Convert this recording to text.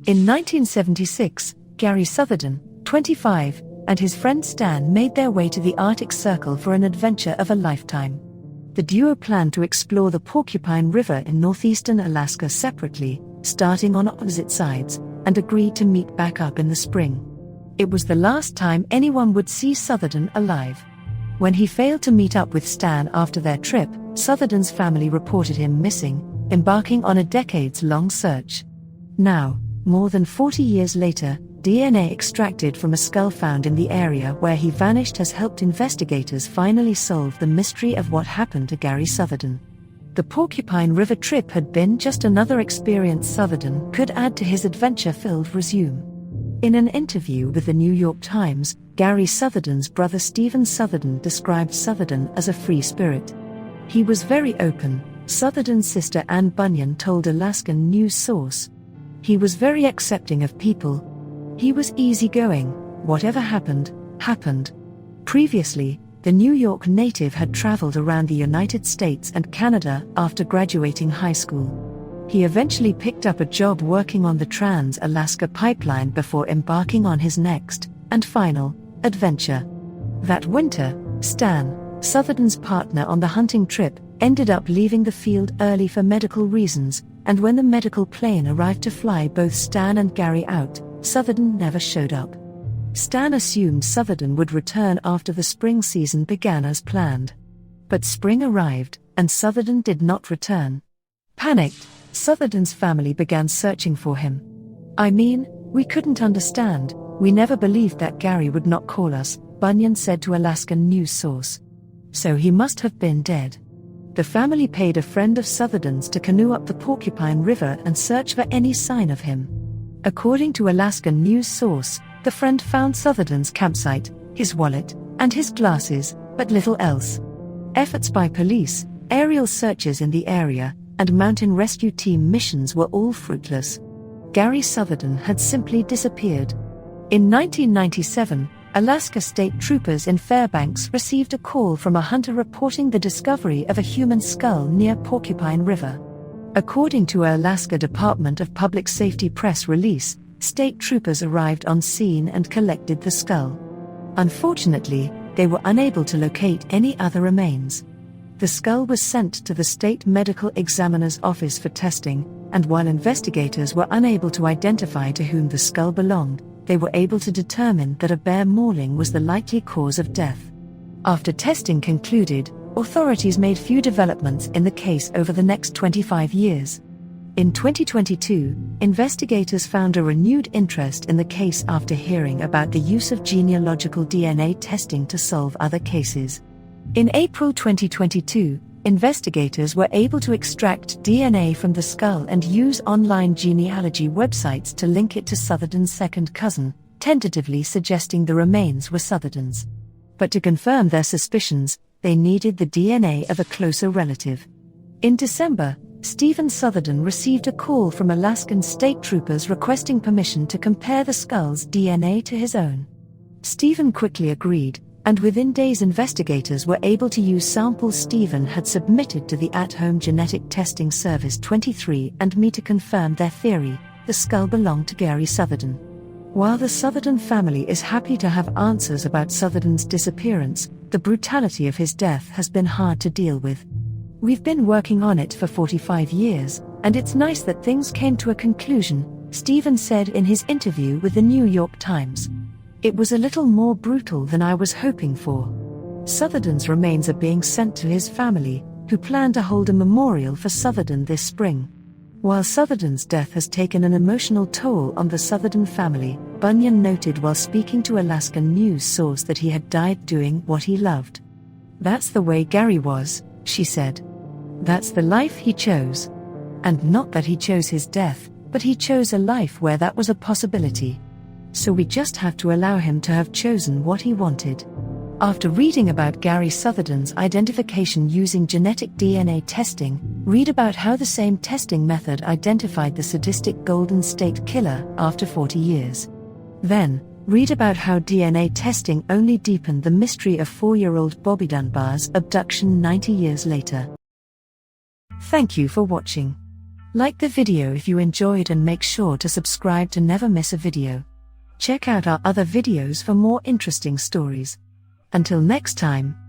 In 1976, Gary Southerden, 25, and his friend Stan made their way to the Arctic Circle for an adventure of a lifetime. The duo planned to explore the Porcupine River in northeastern Alaska separately, starting on opposite sides, and agreed to meet back up in the spring. It was the last time anyone would see Southerden alive. When he failed to meet up with Stan after their trip, Southerden's family reported him missing, embarking on a decades-long search. Now, more than 40 years later, DNA extracted from a skull found in the area where he vanished has helped investigators finally solve the mystery of what happened to Gary Southerden. The Porcupine River trip had been just another experience Southerden could add to his adventure-filled resume. In an interview with the New York Times, Gary Southerden's brother Stephen Southerden described Southerden as a free spirit. He was very open, Southerden's sister Ann Bunyan told Alaskan news source. He was very accepting of people. He was easygoing, whatever happened, happened. Previously, the New York native had traveled around the United States and Canada after graduating high school. He eventually picked up a job working on the Trans-Alaska Pipeline before embarking on his next, and final, adventure. That winter, Stan, Southerden's partner on the hunting trip, ended up leaving the field early for medical reasons, and when the medical plane arrived to fly both Stan and Gary out, Southerden never showed up. Stan assumed Southerden would return after the spring season began as planned. But spring arrived, and Southerden did not return. Panicked, Southerden's family began searching for him. "I mean, we couldn't understand, we never believed that Gary would not call us," Bunyan said to Alaskan news source. "So he must have been dead." The family paid a friend of Southerden's to canoe up the Porcupine River and search for any sign of him. According to Alaskan news source, the friend found Southerden's campsite, his wallet, and his glasses, but little else. Efforts by police, aerial searches in the area, and mountain rescue team missions were all fruitless. Gary Southerden had simply disappeared. In 1997, Alaska state troopers in Fairbanks received a call from a hunter reporting the discovery of a human skull near Porcupine River. According to a Alaska Department of Public Safety press release, state troopers arrived on scene and collected the skull. Unfortunately, they were unable to locate any other remains. The skull was sent to the state medical examiner's office for testing, and while investigators were unable to identify to whom the skull belonged, they were able to determine that a bear mauling was the likely cause of death. After testing concluded, authorities made few developments in the case over the next 25 years. In 2022, investigators found a renewed interest in the case after hearing about the use of genealogical DNA testing to solve other cases. In April 2022, investigators were able to extract DNA from the skull and use online genealogy websites to link it to Southerden's second cousin, tentatively suggesting the remains were Southerden's. But to confirm their suspicions, they needed the DNA of a closer relative. In December, Stephen Southerden received a call from Alaskan state troopers requesting permission to compare the skull's DNA to his own. Stephen quickly agreed, and within days investigators were able to use samples Stephen had submitted to the at-home genetic testing service 23andMe to confirm their theory: the skull belonged to Gary Southerden. While the Southerden family is happy to have answers about Southerden's disappearance, the brutality of his death has been hard to deal with. "We've been working on it for 45 years, and it's nice that things came to a conclusion," Stephen said in his interview with the New York Times. "It was a little more brutal than I was hoping for." Southerden's remains are being sent to his family, who plan to hold a memorial for Southerden this spring. While Southerden's death has taken an emotional toll on the Southerden family, Bunyan noted while speaking to Alaskan news source that he had died doing what he loved. "That's the way Gary was," she said. "That's the life he chose. And not that he chose his death, but he chose a life where that was a possibility. So we just have to allow him to have chosen what he wanted." After reading about Gary Southerden's identification using genetic DNA testing, read about how the same testing method identified the sadistic Golden State Killer after 40 years. Then, read about how DNA testing only deepened the mystery of 4-year-old Bobby Dunbar's abduction 90 years later. Thank you for watching. Like the video if you enjoyed and make sure to subscribe to never miss a video. Check out our other videos for more interesting stories. Until next time.